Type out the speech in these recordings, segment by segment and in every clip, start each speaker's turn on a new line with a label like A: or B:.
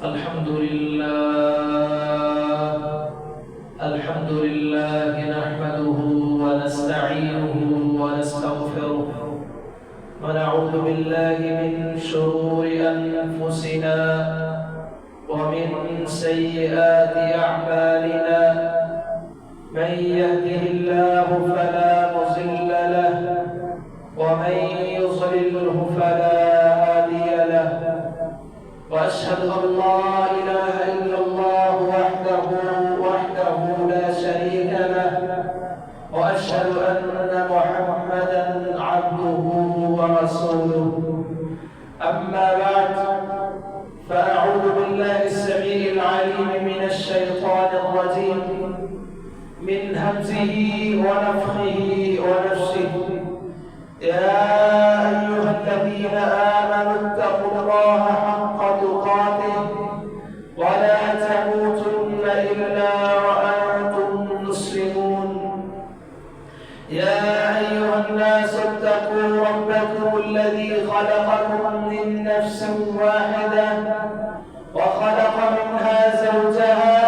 A: الحمد لله نحمده ونستعينه ونستغفره ونعوذ بالله من شرور أنفسنا ومن سيئات أعمالنا من يهده الله فلا مضل له ومن يضلله فلا هادي له وأشهد أن لا إله إلا الله وحده لا شريك له وأشهد أن محمدا عبده ورسوله أما بعد فأعوذ بالله السميع العليم من الشيطان الرجيم من همزه ونفخه ونفسه يا أيها الذين آمنوا اتقوا الله حق تقاته ولا تموتن إلا وأنتم مسلمون يا أيها الناس اتقوا ربكم الذي خلقكم من نفس واحدة وخلق منها زوجها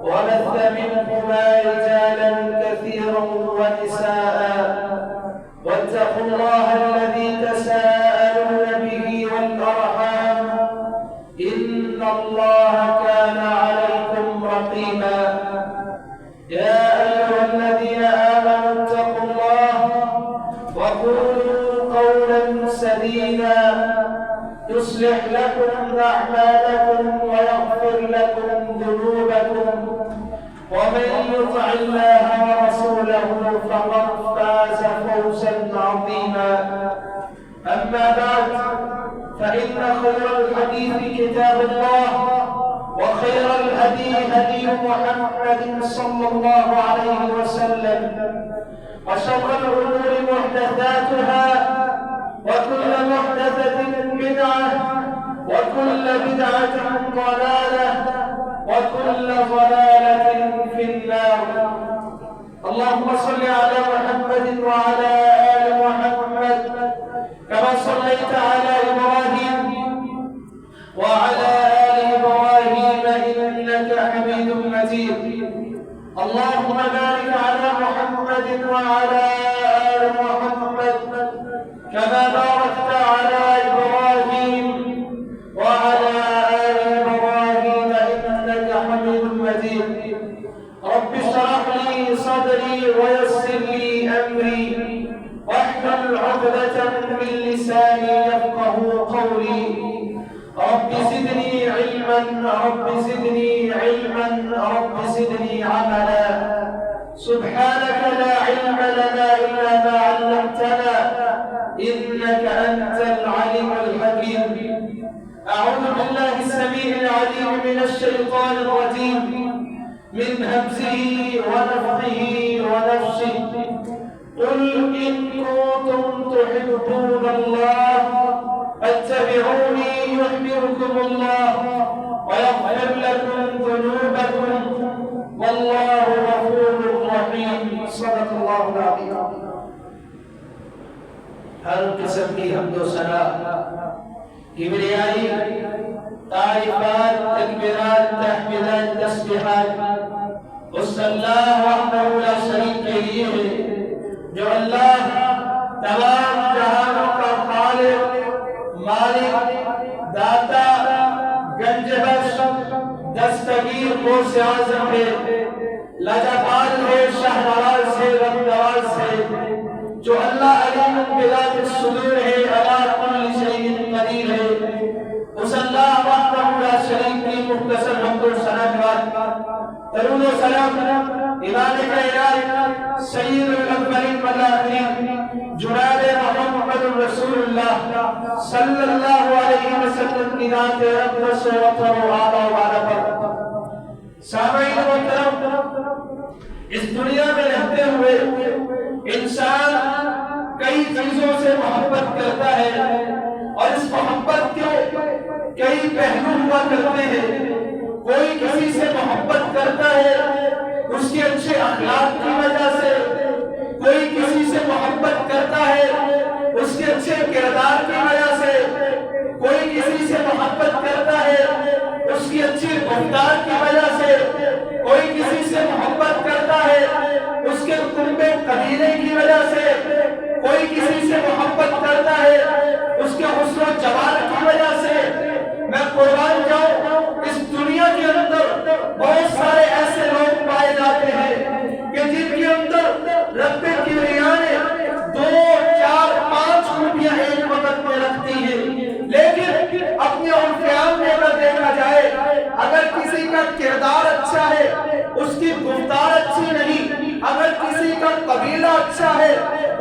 A: وبث منهما رجالا كثيرا ونساء واتقوا الله الذي تساءلون به والأرحام إن الله كان عليكم رقيبا يا أيها الذين آمنوا اتقوا الله وقولوا قولا سديدا يصلح لكم أعمالكم ويغفر لكم ذنوبكم ومن يطع الله ورسوله فقد فاز فوزا عظيما أما بعد فإن خير الحديث كتاب الله وخير الهدي هدي محمد صلى الله عليه وسلم وشر الأمور محدثاتها وكل محدثة بدعة وكل بدعة ضلالة وكل ضلالة في النار. اللهم صل على محمد وعلى آل محمد كما صليت على إبراهيم وعلى آل إبراهيم إنك حميد مجيد. اللهم بارك على محمد وعلى آل محمد كما باركت على إبراهيم وعلى آل إبراهيم إنك حميد مجيد. رب اشرح لي صدري ويسر لي أمري واحلل عقدة من لساني يفقه قولي. رب زدني علما رب زدني علما رب زدني عملا. سبحانك لا علم لنا إلا ما علمتنا إنك أنت العليم الحكيم. أعوذ بالله السميع العليم من الشيطان الرجيم من همزه ونفخه ونفسه. قل إن كنتم تحبون الله فاتبعوني يحببكم الله ويغفر لكم ذنوبكم والله غفور رحيم. صدق الله العظيم. ہر قسم کی حمد و ثنا، کبریائی، تعریفات، تکبیرات، تحمیدات، تسبیحات اس اللہ وحدہ لا شریک کے لیے ہے جو اللہ تمام جہانوں کا خالق، مالک، داتا، گنج بخش، دستگیر غوث اعظم ہے، لجپال ہے، شہنواز ہے، ربنواز ہے، جو اللہ علیم بذات الصدور ہے، علی کل شیء قدیر ہے. اس اللہ وحدہ لا شریک کی مختصر حمد و ثنا کے بعد درود و سلام امام کائنات سید الاولین والآخرین جناب محمد رسول اللہ صلی اللہ علیہ وسلم کی ذات اقدس و اطہر و اعلی و اعلی پر. سامعین محترم، اس دنیا میں رہتے ہوئے انسان کئی چیزوں سے محبت کرتا ہے اور اس محبت کے کئی پہلو ہوا کرتے ہیں. کوئی کسی سے محبت کرتا ہے اس کے اچھے اخلاق کی وجہ سے، کوئی کسی سے محبت کرتا ہے اس کے اچھے کردار کی وجہ سے، کوئی کسی سے محبت کرتا ہے گفتار کی وجہ سے، کوئی کسی سے محبت کرتا ہے اس کے قربے قبیلے کی وجہ سے، کوئی کسی سے محبت کرتا ہے اس کے حسن و جمال کی وجہ سے، میں قربان جاؤں اس دنیا کے اندر بہت سارے ایسے لوگ پائے جاتے ہیں کہ جن کے اندر رب کبریا نے 2 4 5 خوبیاں ایک وقت میں رکھتی ہیں، لیکن اپنے عرف میں اگر دیکھا جائے، اگر کسی کا کردار اچھا ہے اس کی گفتار اچھی نہیں، اگر کسی کا قبیلہ اچھا ہے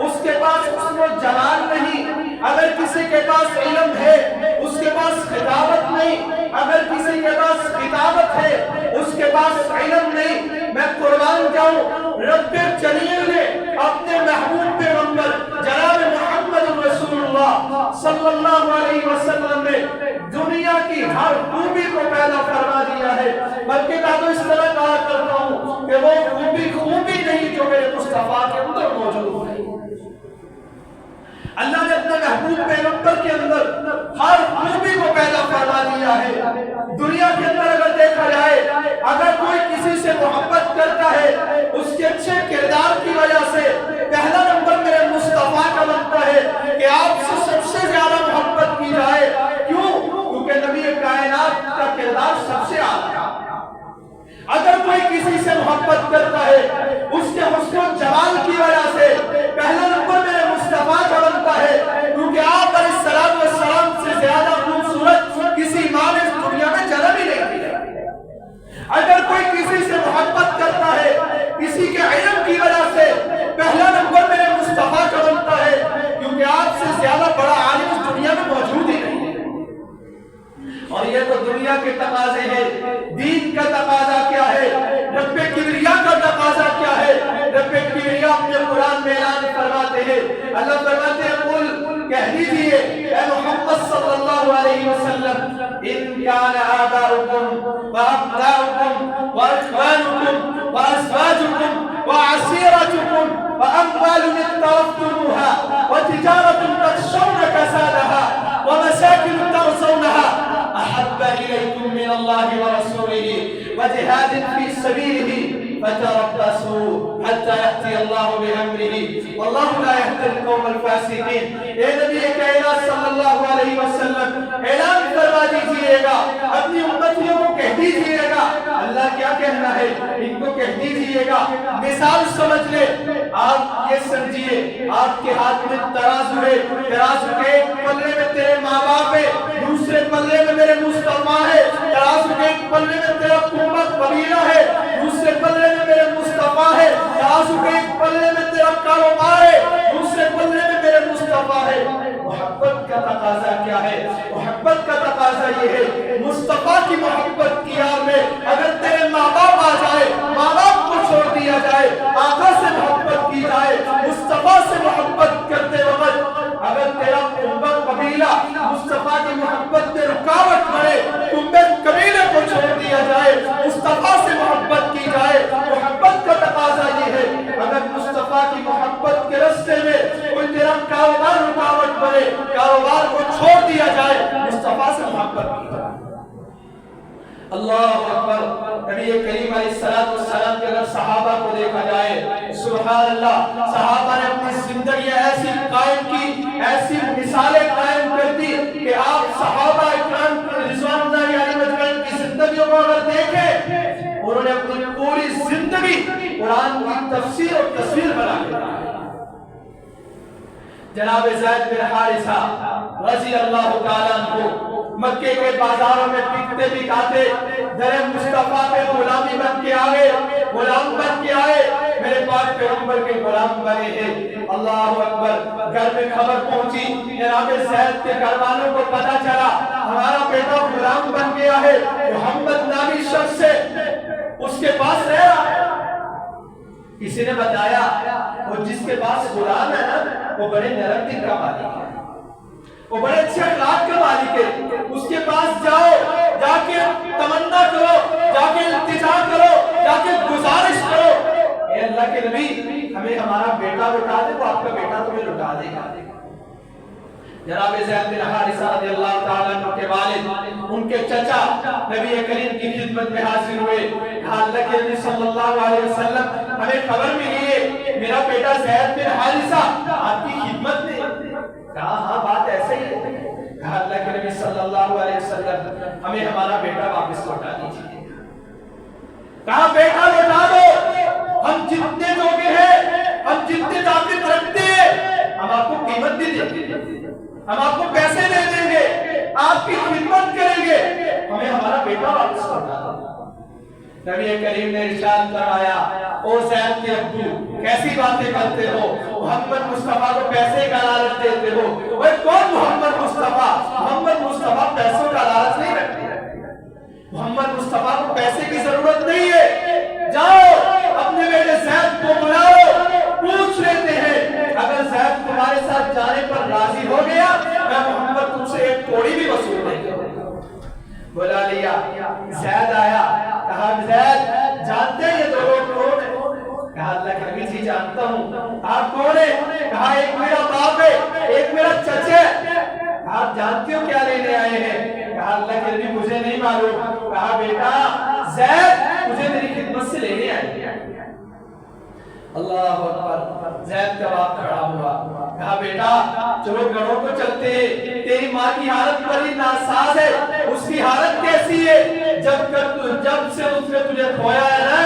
A: اس کے پاس حسن و جمال نہیں، اگر کسی کے پاس علم ہے اس کے پاس خطابت نہیں، اگر کسی کے پاس خطابت ہے اس کے پاس علم نہیں، میں قربان جاؤں رب جلیل نے اپنے محبوب پیغمبر جناب محمد رسول اللہ صلی اللہ علیہ وسلم نے دنیا کی ہر خوبی کو پیدا فرما دیا ہے، بلکہ میں تو اس طرح کہا کرتا ہوں کہ وہ خوبی نہیں جو میرے مصطفیٰ کے اندر موجود ہے۔ اللہ نے اپنے محبوب پیغمبر کے اندر ہر خوبی کو پیدا فرما دیا ہے۔ دنیا کے اندر اگر دیکھا جائے، اگر کوئی کسی سے محبت کرتا ہے اس کے اچھے کردار کی وجہ سے، پہلا نمبر میرے مصطفیٰ کا بنتا ہے کہ آپ سے سب سے زیادہ محبت کی جائے۔ کیوں؟ کیونکہ نبی کائنات کا کردار سب سے اعلیٰ ہے۔ اگر کوئی کسی سے محبت کرتا ہے اس کے حسن و جمال کی وجہ سے، پہلا نمبر میرے مصطفیٰ کا بنتا ہے، کیونکہ آپ علیہ السلام سے زیادہ خوبصورت کسی ماں نے اس دنیا میں جنم ہی نہیں دیا۔ اگر کوئی کسی سے محبت کرتا ہے کسی کے علم کی وجہ سے، پہلا نمبر میرے مصطفیٰ کا بنتا ہے، کیونکہ آپ سے زیادہ بڑا عالم اس دنیا میں موجود ہی نہیں ہے۔ اور یہ تو دنیا کے تقاضے ہیں، دین کا تقاضا کیا ہے، رب کبریا کا تقاضا کیا ہے؟ رب کبریا اپنے قرآن میں اعلان فرماتے ہیں، اللہ فرماتے ہیں قل کہہ دیجئے اے محمد صلی اللہ علیہ وسلم، ان کان آباؤکم وابناؤکم واخوانکم وازواجکم وعشیرتکم واموال اقترفتموها وتجارة تخشون كسادها ومساكن ترضونها احب الیکم من اللہ ورسولہ وجہاد فی سبیلہ فتربصوا حتى يأتي الله بأمره والله لا يهدي القوم الفاسقين۔ اے نبی کائنات صلی اللہ علیہ وسلم اعلان فرما دیجئے گا، اپنی امتیوں کو کہہ دیجئے گا، اللہ کیا کہنا ہے ان کو کہہ دیجئے گا۔ مثال سمجھ لے، آپ یہ سمجھیے آپ کے ہاتھ میں ترازو ہے، ترازو کے ایک پلے میں تیرے ماں باپ ہے، دوسرے پلے میں میرے مصطفیٰ ہے، ترازو کے ایک پلے میں تیرا قومت قبیلہ ہے، دوسرے پلے میں میرے مصطفیٰ ہے، ترازو کے ایک پلے میں تیرا کاروبار ہے، دوسرے پلے میں میرے مصطفیٰ ہے۔ محبت کا تقاضا کیا ہے؟ محبت کا تقاضا یہ ہے مصطفیٰ کی محبت کی آڑ میں اگر تیرے ماں باپ آ جائے، ماں باپ کو چھوڑ دیا جائے، آقا سے محبت کی جائے، مصطفیٰ سے محبت کرتے وقت اگر تیرا قومت قبیلہ مصطفیٰ کی محبت میں رکاوٹ پڑے، قومت قبیلے کو چھوڑ دیا جائے، مصطفیٰ سے محبت کی جائے۔ محبت کا تقاضا یہ ہے اگر مصطفیٰ کی محبت کے راستے میں کوئی تیرا کاروبار رکاوٹ پڑے، کاروبار کو چھوڑ دیا جائے، مصطفیٰ سے محبت کی جائے۔ اللہ اکبر۔ نبی کریم علیہ السلام کے اگر صحابہ کو دیکھا جائے، سبحان اللہ، صحابہ نے اپنی زندگی ایسی قائم کی، ایسی مثالیں قائم کر دی کہ آپ صحابہ اکرام رضوان اللہ علیہ مجمعین کی زندگیوں کو اگر دیکھیں، انہوں نے اپنی پوری زندگی قرآن کی تفسیر اور تصویر بنا دی۔ جناب زید بن حارثہ رضی اللہ تعالیٰ عنہ مکے کے بازاروں میں بکتے بکاتے، در مصطفیٰ پہ غلامی بن کے آئے، غلام بن کے آئے، میرے پاک پیغمبر کے غلام بنے ہیں۔ اللہ اکبر۔ گھر میں خبر پہنچی، جناب زید کے گھر والوں کو پتہ چلا ہمارا بیٹا غلام بن گیا ہے، محمد نامی شخص سے اس کے پاس رہ رہا ہے۔ کسی نے بتایا وہ جس کے پاس غلام ہے نا وہ بڑے نرم دل کا مالک ہے، وہ بڑے اچھے اخلاق کا مالک ہے، اس کے پاس جاؤ، جا کے تمنا کرو، جا کے التجا کرو، جا کے گزارش کرو، اے اللہ کے نبی ہمیں ہمارا بیٹا لوٹا دے، وہ آپ کا بیٹا تمہیں لوٹا دے گا۔ جناب زید بن حارثہ رضی اللہ تعالیٰ عنہ کے والد ان کے چچا نبی کریم کی خدمت میں حاضر ہوئے. کہا اللہ کے نبی صلی اللہ علیہ وسلم ہمیں خبر ملی ہے میرا بیٹا زید بن حارثہ آپ کی خدمت میں. کہا ہاں بات ایسے ہی ہے. کہا اللہ کے نبی صلی اللہ علیہ وسلم ہمیں ہمارا بیٹا واپس لوٹا دیجیے. کہا بیٹا لوٹا دو, ہم جتنے جوگے ہیں, ہم جتنے طاقت رکھتے ہیں, ہم آپ کو قیمت بھی دیں گے, ہم آپ کو پیسے دے دیں گے, آپ کی خدمت کریں گے, ہمیں ہمارا بیٹا واپس لوٹا دو. نبی کریم نے ارشاد فرمایا او زید کے ابو کیسی باتیں کرتے ہو, محمد مصطفیٰ کو پیسے کا لالچ دیتے ہو. وہ کون محمد مصطفیٰ؟ محمد مصطفیٰ پیسوں کا لالچ نہیں رکھتے. محمد مصطفیٰ کو پیسے کی ضرورت نہیں ہے. جاؤ اپنے بیٹے زید کو بلاؤ, پوچھ لیتے ہیں, اگر زید تمہارے ساتھ جانے پر راضی ہو گیا میں محمد تم سے ایک کوڑی بھی وصول نہیں کروں. بلا لیا. زید آیا, کہا زید جانتے ہیں یہ دو لوگ کون ہیں؟ کہا اللہ کے نبی جی جانتا ہوں. آپ کون ہیں؟ کہا ایک میرا باپ ہے, ایک میرا چچا ہے. آپ جانتے ہو کیا لینے آئے ہیں؟ کہا اللہ کے نبی مجھے نہیں معلوم. کہا بیٹا زید مجھے میری خدمت سے لینے آئے ہیں. اللہ اکبر. زید کا باپ کھڑا ہوا, کہا بیٹا چلو گھروں کو چلتے ہیں, تیری ماں کی حالت بڑی ناساز ہے, اس کی حالت کیسی ہے؟ جب سے اس نے تجھے کھویا ہے نا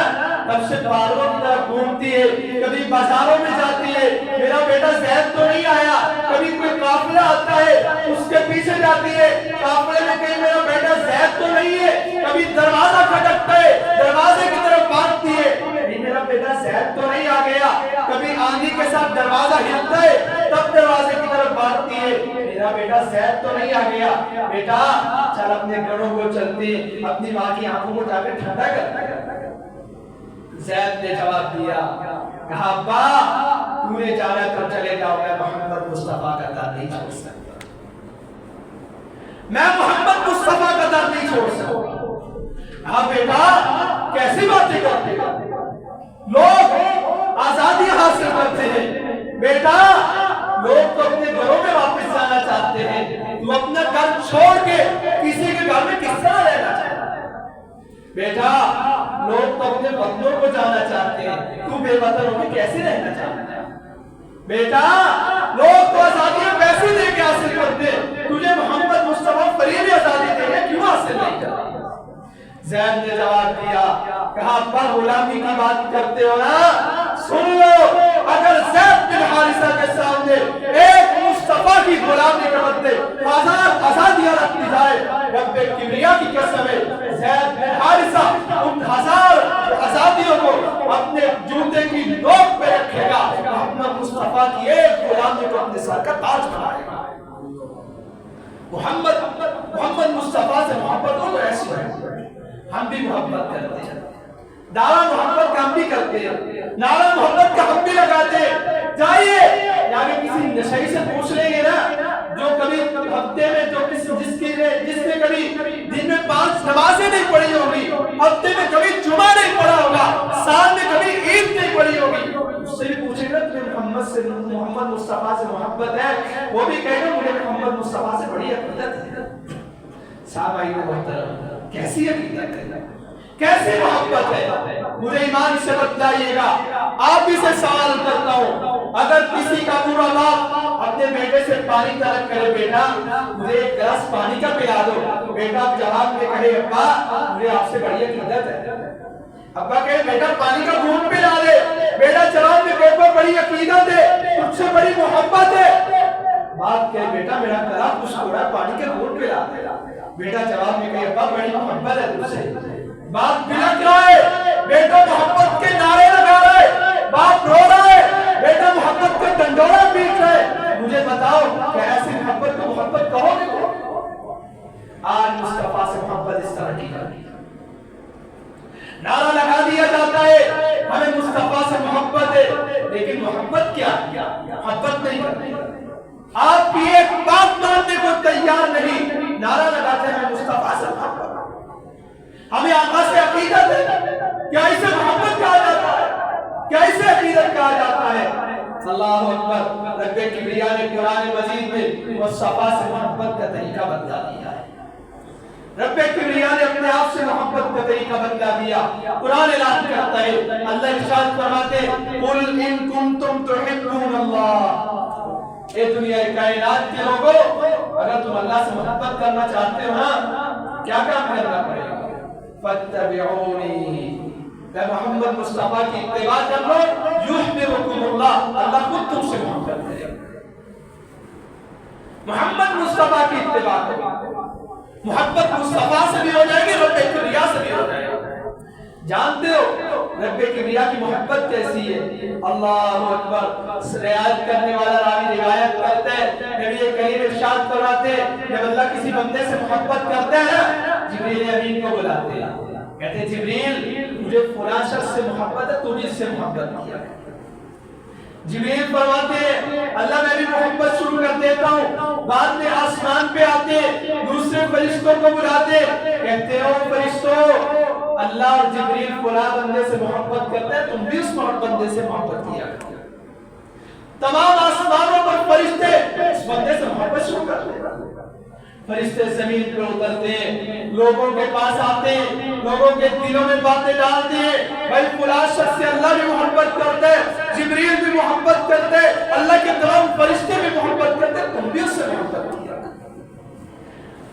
A: تب سے پاروں کی طرف گھومتی ہے, کبھی بازاروں میں جاتی ہے, میرا بیٹا زید تو نہیں آیا, کبھی کوئی قافلہ آتا ہے اس کے پیچھے جاتی ہے, قافلے میں کہیں میرا بیٹا زید تو نہیں ہے, کبھی دروازہ کھٹکتا ہے دروازے کی طرف بھاگتی ہے, میرا بیٹا زید تو نہیں آ گیا, کبھی آندھی کے ساتھ دروازہ ہلتا ہے تب دروازے کی طرف بھاگتی ہے, میرا بیٹا زید تو نہیں آ گیا. بیٹا چل اپنے گھروں کو چلتے, اپنی ماں کی آنکھوں کو جا کے ٹھنڈا کر. زید نے جواب دیا, کہا ابا تو نے جانا تو چلے جاؤ, میں محمد مصطفیٰ کا در نہیں چھوڑ سکتا, میں محمد مصطفیٰ کا در نہیں چھوڑ سکتا. کہا بیٹا کیسی باتیں کرتے ہو, لوگ آزادی حاصل کرتے ہیں, بیٹا لوگ تو اپنے گھروں میں واپس جانا چاہتے ہیں, تو اپنا گھر چھوڑ کے کسی کے گھر میں کس طرح رہنا چاہتا ہے؟ بیٹا لوگ تو اپنے وطنوں کو جانا چاہتے ہیں, تو بے وطن ہو کے کیسے رہنا چاہتا ہے؟ بیٹا لوگ تو آزادیاں پیسے دے کے حاصل کرتے ہیں, تجھے محمد مصطفیٰ فریب آزادی دے کے کیوں حاصل نہیں کرتے؟ زید نے جواب دیا, کہا ابا غلامی کی بات کرتے ہو نا, سن لو اگر زید بن حارثہ کے سامنے ایک مصطفیٰ کی غلامی کے بدلے 1000 آزادیاں رکھی جائے, رب کبریا کی قسم ہے زید بن حارثہ ان 1000 آزادیوں کو اپنے جوتے کی نوک پہ رکھے گا, محمد مصطفیٰ کی ایک غلامی کو اپنے سر کا تاج بنائے گا. محمد مصطفیٰ سے محبت ہو تو ایسی ہے, ہم بھی محبت کرتے ہیں, دعویٰ محبت کا ہم بھی کرتے ہیں, نعرہ محبت کا ہم بھی لگاتے ہیں. جائیے یعنی کسی نشئی سے پوچھ لیں گے نا جو کبھی ہفتے میں جس نے کبھی دن میں 5 نمازیں نہیں پڑھی ہوگی, ہفتے میں کبھی جمعہ نہیں پڑھا ہوگا, سال میں کبھی عید نہیں پڑھی ہوگی, اس سے بھی پوچھیں گا تمہیں محمد مصطفیٰ سے محبت ہے, وہ بھی کہے گا مجھے محمد مصطفیٰ سے بڑی عقیدت ہے. سامعین محترم کیسی عقیدت ہے, کیسی محبت ہے, مجھے ایمان سے بتلائیے گا. آپ بھی سے سوال کرتا ہوں, اگر کسی کا برا باپ اپنے بیٹے سے پانی طلب کرے, بیٹا مجھے ایک گلاس پانی کا پلا دو, بیٹا جواب میں کہے ابا مجھے آپ سے بڑی عقیدت ہے, ابا کہے بیٹا پانی کا گھونٹ پلا دے, بیٹا جواب میں میرے پر بڑی عقیدت ہے, تجھ سے بڑی محبت ہے. باپ کہے بیٹا میرا گلا خشک ہو رہا ہے, پانی کا گھونٹ پلا دے, بیٹا جواب میں کہے ابا بڑی محبت ہے تجھ سے. باپ بلک رہا ہے, بیٹا محبت کے نعرے لگا رہا ہے, باپ رو رہا ہے, بیٹا محبت کا ڈنڈورا پیٹ رہا ہے. مجھے بتاؤ کہ ایسی محبت کو محبت کہو گے؟ آج مصطفیٰ سے محبت اس طرح کی جاتی ہے, نعرہ لگا دیا جاتا ہے ہمیں مصطفیٰ سے محبت ہے, لیکن محبت کیا, محبت نہیں کرتی. آپ کی ایک بات ماننے کو تیار نہیں, نعرہ لگاتے ہیں مصطفیٰ سے محبت. ہمیں آقا سے عقیدت ہے, کیا اسے محبت کہا جاتا ہے, کیا اسے عقیدت کہا جاتا ہے؟ اللہ اکبر. رب کبریا نے قرآن مجید میں مصطفیٰ سے محبت کا طریقہ بتا دیا ہے. رب کبریا نے اپنے آپ سے محبت کا طریقہ بتلا دیا. قرآن اعلان کرتا ہے, اللہ ارشاد فرماتے قل ان کنتم تحبون اللہ, اے دنیا کائنات کے لوگوں اگر تم اللہ سے محبت کرنا چاہتے ہو نا کیا کام کرنا پڑے گا؟ فاتبعونی, اے محمد مصطفیٰ کی اتباع کر لو, یحببکم اللہ, اللہ خود تم سے محبت کرے گا. محمد مصطفیٰ کی اتباع کرو, محبت مصطفیٰ سے بھی ہو جائے گی, رب کبریا سے بھی ہو جائے گا. جانتے ہو رب کبریا کی محبت کیسی ہے؟ اللہ اکبر. روایت کرنے والا راوی روایت کرتے ہیں, نبی کریم ارشاد فرماتے ہیں جب اللہ کسی بندے سے محبت کرتے ہیں جبریل امین کو بلاتے ہیں, کہتے ہیں جبریل مجھے فلاں شخص سے محبت ہے, تو بھی اس سے محبت کیا. جبریل فرماتے ہیں اللہ میں بھی محبت شروع کر دیتا ہوں. بعد میں آسمان پہ آتے دوسرے فرشتوں کو بلاتے, کہتے ہو فرشتوں اللہ اور جبریل فلاں بندے سے محبت کرتے ہیں, تم بھی اس بندے سے محبت کیا. تمام آسمانوں پر فرشتے اس بندے سے محبت شروع کر دیتے. فرشتے زمین پہ اترتے لوگوں کے پاس آتے, لوگوں کے دلوں میں باتیں ڈالتے ہیں, بھائی فلاں شخص سے اللہ بھی محبت کرتے, جبریل بھی محبت کرتے, اللہ کے تمام فرشتے بھی محبت کرتے, تم بھی اس سے محبت کیا.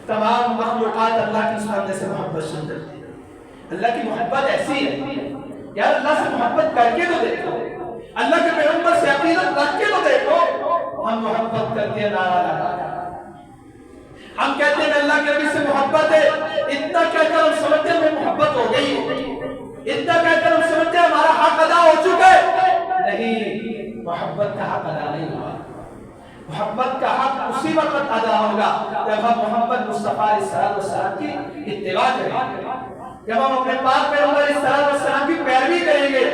A: تمام مخلوقات اللہ کی اس بندے سے محبت شروع کرتی ہے. اللہ کی محبت ایسی ہے یار, اللہ سے محبت کر کے تو دیکھو, اللہ کے پیغمبر سے عقیدت رکھ کے تو دیکھو. ہم محبت کرتے ہیں نعرہ لگا, ہم کہتے ہیں اللہ کے نبی سے محبت ہے, اتنا کہہ کر ہم سمجھتے ہیں محبت ہو گئی, اتنا کہہ کر ہم سمجھتے ہیں ہمارا حق ادا ہو چکا ہے. نہیں, محبت کا حق ادا نہیں ہوا. محبت کا حق اسی وقت ادا ہوگا جب ہم محمد مصطفیٰ علیہ السلام کی اتباع کریں گے, جب ہم اپنے پاک پیغمبر علیہ السلام کی پیروی کریں گے.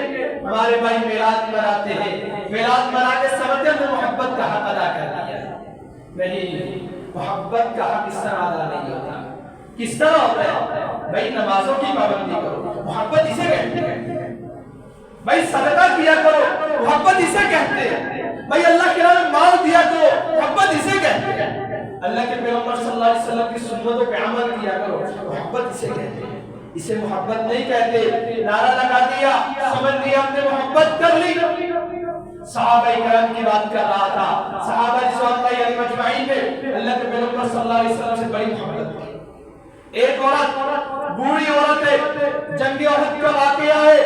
A: ہمارے بھائی میلاد مناتے ہیں, میلاد منا کے سمجھتے ہیں محبت کا حق ادا کر دیا ہے. نہیں, محبت کا حق اس طرح ادا نہیں ہوتا. کس طرح ہوتا ہے؟ بھائی نمازوں کی پابندی کرو, محبت اسے کہتے ہیں. بھائی صدقہ کیا کرو, محبت اسے کہتے ہیں. بھائی اللہ کے نام مال دیا کرو, محبت اسے کہتے ہیں. اللہ کے پیغمبر صلی اللہ علیہ وسلم کی سنتوں پہ عمل کیا کرو, محبت اسے کہتے ہیں. اسے محبت نہیں کہتے. نعرہ لگا دیا, سمجھ لیا ہم نے محبت کر لی. صحابہ کرام کی بات کر رہا تھا, صحابہ رضوان اللہ علیہم اجمعین نے اللہ کے پیغمبر صلی اللہ علیہ وسلم سے بڑی محبت کی. ایک عورت, بوڑھی عورت ہے, جنگ احد کا واقعہ ہے,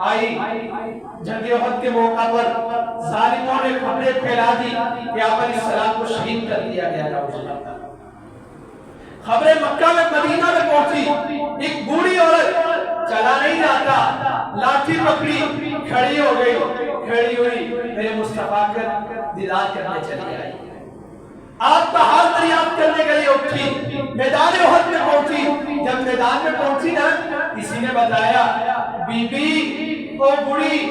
A: آئی جنگ احد کے موقع پر ظالموں نے خبریں پھیلا دی کہ آپ علیہ السلام کو شہید کر دیا گیا. خبریں مکہ میں مدینہ میں پہنچی, ایک بوڑھی عورت چلا نہیں جاتا, لاٹھی پکڑی, کھڑی ہو گئی, کھڑی ہوئی میرے مصطفیٰ کا دیدار کرنے چلی آئی. آپ کا حال دریافت کرنے کے لیے اٹھی, میدان احد میں پہنچی. جب میدان میں پہنچی نا, کسی نے بتایا بی بی او بوڑھی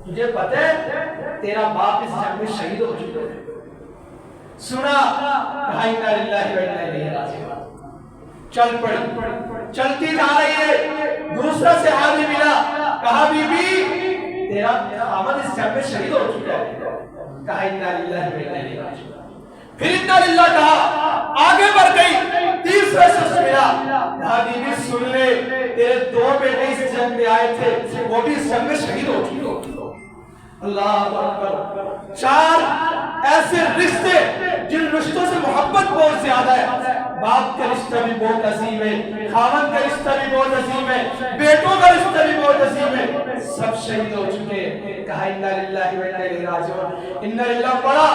A: تجھے پتہ ہے تیرا باپ اس جنگ میں شہید ہو چکا ہے. سنا, کہا انا للہ و انا الیہ راجعون. چل پڑی, چلتی جا رہی ہے, دوسرا صحابی ملا, کہا بی بی تیرا خاوند اس جنگ میں شہید ہو چکا ہے. کہا انا للہ و انا الیہ راجعون. پھر انا للہ کہا, آگے بڑھ گئی, تیسرا شخص ملا, کہا بی بی سن لے تیرے دو بیٹے اس جنگ میں آئے تھے, وہ بھی اس جنگ میں شہید ہو چکے. اللہ اکبر. چار ایسے رشتے جن رشتوں سے محبت بہت زیادہ ہے. باپ کا رشتہ بھی بہت عظیم ہے, خاوند کا رشتہ بھی بہت عظیم ہے, بیٹوں کا رشتہ بھی بہت عظیم ہے, سب شہید ہو چکے. کہا انا للہ و انا الیہ راجعون. انا للہ پڑا,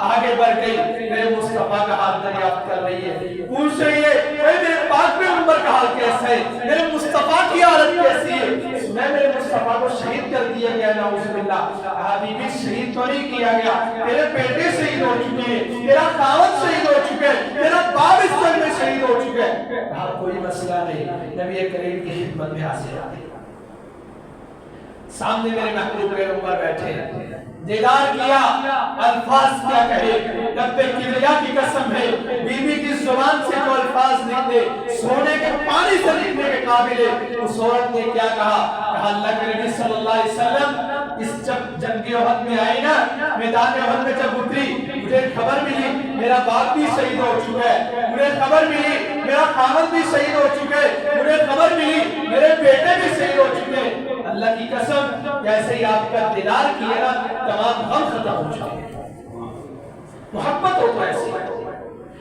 A: آگے بڑھ گئی, میرے مصطفیٰ کا حال دریافت کر رہی ہے, پوچھ رہی ہے میرے پاک پیغمبر کا حال کیسا ہے, میرے مصطفیٰ کی حالت کیسی ہے. میں میرے مصطفیٰ کو شہید کر دیا گیا, نعوذ باللہ. کہا بی بی شہید تو نہیں کیا گیا, تیرے بیٹے شہید ہو چکے ہیں, تیرا خاوند شہید ہو چکے ہیں, تیرا باپ اس جنگ میں شہید ہو چکے ہیں. کہا کوئی مسئلہ نہیں, نبی کریم کی خدمت میں حاضر آتے. سامنے میرے محبوب پیغمبر بیٹھے, دیدار کیا, الفاظ کیا کہے, رب کبریا کی قسم ہے, بی بی کی زبان سے جو الفاظ نکلے سونے کے پانی سے نکلنے کے قابل ہے۔ اس عورت نے کیا کہا؟ کہا اللہ کے نبی صلی اللہ علیہ وسلم اس جب جنگ احد میں آئی نا، میدان احد میں جب اتری، مجھے خبر ملی میرا باپ بھی شہید ہو چکا ہے، مجھے خبر ملی میرا خامد بھی شہید ہو چکا ہے، مجھے خبر ملی میرے بیٹے بھی شہید ہو چکے ہیں۔ اللہ کی قسم جیسے ہی آپ کا دیدار کیا نا، تمام غم ختم ہو چکے ہیں۔ محبت ہو تو ایسی ہو،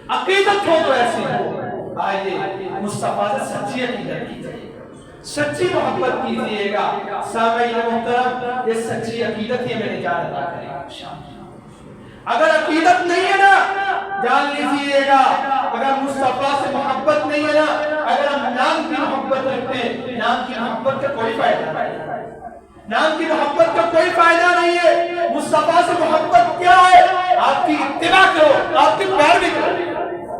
A: عقیدت ہو تو ایسی ہو۔ آئیے مصطفیٰ سے سچی عقیدت کیجیے، سچی محبت کیجیے گا۔ سامعین محترم، یہ سچی عقیدت ہی میرے جان عطا کرے گا۔ اگر عقیدت نہیں ہے نا، جان لیجیے گا، اگر مصطفیٰ سے محبت نہیں ہے نا، اگر ہم نام کی محبت رکھتے ہیں، نام کی محبت کا کوئی فائدہ نہیں ہے، نام کی محبت کا کوئی فائدہ نہیں ہے۔ مصطفیٰ سے محبت کیا ہے؟ آپ کی اتباع کرو، آپ کی پیروی کرو۔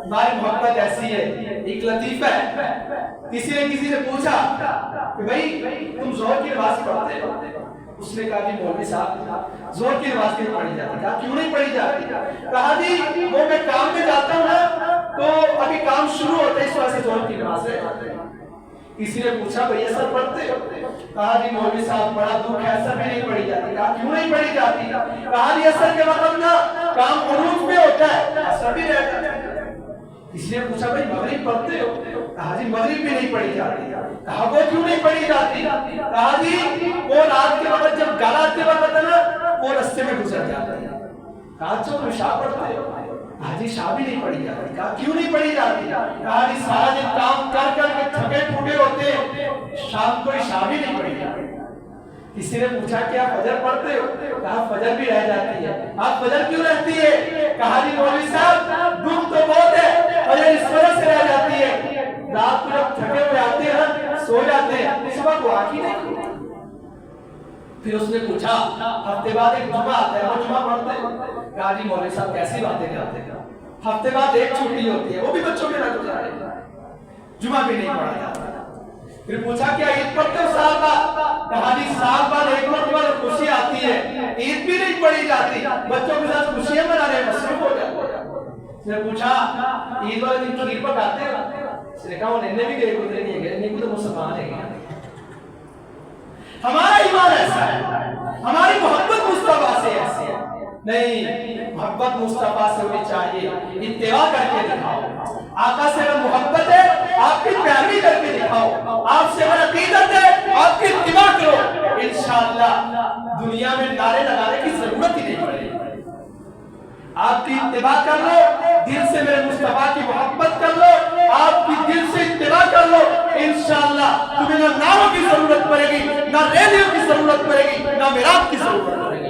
A: ہماری محبت ایسی ہے، ایک لطیفہ ہے، کسی نے کسی سے پوچھا کہ بھائی تم ظہر کی نماز پڑھتے ہو؟ اس نے کہا کہ مولوی صاحب ظہر کی نماز نہیں پڑھی جاتی۔ کہا کیوں نہیں پڑھی جاتی؟ کہا جی وہ میں کام میں جاتا ہوں نا، تو ابھی کام شروع ہوتا ہے، اس وجہ سے ظہر کی نماز ہے۔ کسی نے پوچھا بھئی اثر پڑھتے ہو؟ کہا جی مولوی صاحب بڑا دکھ ہے، اثر بھی نہیں پڑھی جاتی۔ کہا کیوں نہیں پڑھی جاتی؟ کہا جی اثر کے وقت نا کام عروج پہ ہوتا ہے، اثر بھی رہتا ہے۔ کسی نے پوچھا بھئی مغرب پڑھتے ہو؟ کہا جی مغرب بھی نہیں پڑھی جاتی۔ کہا وہ کیوں نہیں پڑھی جاتی؟ کہا جی وہ رات کے وقت جب گالات کے وقت ہے نا، وہ رستے میں گزر جاتا ہے۔ کہا جو تم شاہ پڑھتے ہو؟ کہا جی شاہ بھی نہیں پڑھی جاتی۔ کہا کیوں نہیں پڑھی جاتی؟ کہا جی سارا دن کام کر کر کے تھکے ٹوٹے ہوتے ہیں، شام کو شاہ بھی نہیں پڑھی جاتی۔ کسی نے پوچھا کہ آپ فجر پڑھتے ہو؟ کہا فجر بھی رہ جاتی ہے۔ آپ فجر کیوں رہتی ہے؟ کہا جی مولوی صاحب دکھ تو بہت ہے، فجر اس وجہ سے رہ جاتی ہے، رات کو جب تھکے ہوئے آتے ہیں سو جاتے ہیں، صبح کو آنکھ ہی نہیں کھلتی۔ پھر اس نے پوچھا ہفتے بعد ایک جمعہ آتا ہے، وہ جمعہ پڑھتے ہیں؟ کہا جی مولوی صاحب کیسی باتیں کرتے ہیں، ہفتے بعد ایک چھٹی ہوتی ہے، وہ بھی بچوں کے ساتھ گزارے، جمعہ بھی نہیں پڑھا جاتا۔ پھر پوچھا کیا عید پڑھتے ہو سال بعد؟ کہا جی سال بعد ایک مرتبہ خوشی آتی ہے، عید بھی نہیں پڑھی جاتی، بچوں کے ساتھ خوشیاں منانے میں مصروف ہو جاتے ہیں۔ اس نے پوچھا عید والے دن کھیر پکاتے ہیں؟ اس نے کہا وہ ننے بھی گئے گزرے نہیں گئے، نہیں تو مسلمان ہے۔ ہمارا ایمان ایسا ہے، ہماری محبت مصطفیٰ سے ایسی ہے۔ نہیں، محبت مصطفیٰ سے ہونی چاہیے، اتباع کر کے دکھاؤ۔ آقا سے اگر محبت ہے آپ کی پیروی کر کے دکھاؤ، آپ سے اگر عقیدت ہے آپ کی اتباع کرو، انشاءاللہ دنیا میں نعرے لگانے کی ضرورت ہی نہیں پڑے گی۔ آپ کی اتباع کر لو، دل سے میرے مصطفیٰ کی محبت کر لو، آپ کی دل سے اتباع کر لو، انشاءاللہ تمہیں نہ ناموں کی ضرورت پڑے گی، نہ ریڈیو کی ضرورت پڑے گی، نہ میراب کی ضرورت پڑے گی۔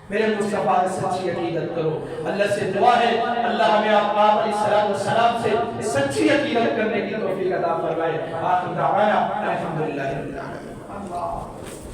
A: میرے مصطفیٰ سے سچی عقیدت کرو۔ اللہ سے دعا ہے اللہ ہمیں آپ علیہ السلام سے سچی عقیدت کرنے کی توفیق عطا فرمائے۔ آخر دعوانا الحمدللہ رب العالمین۔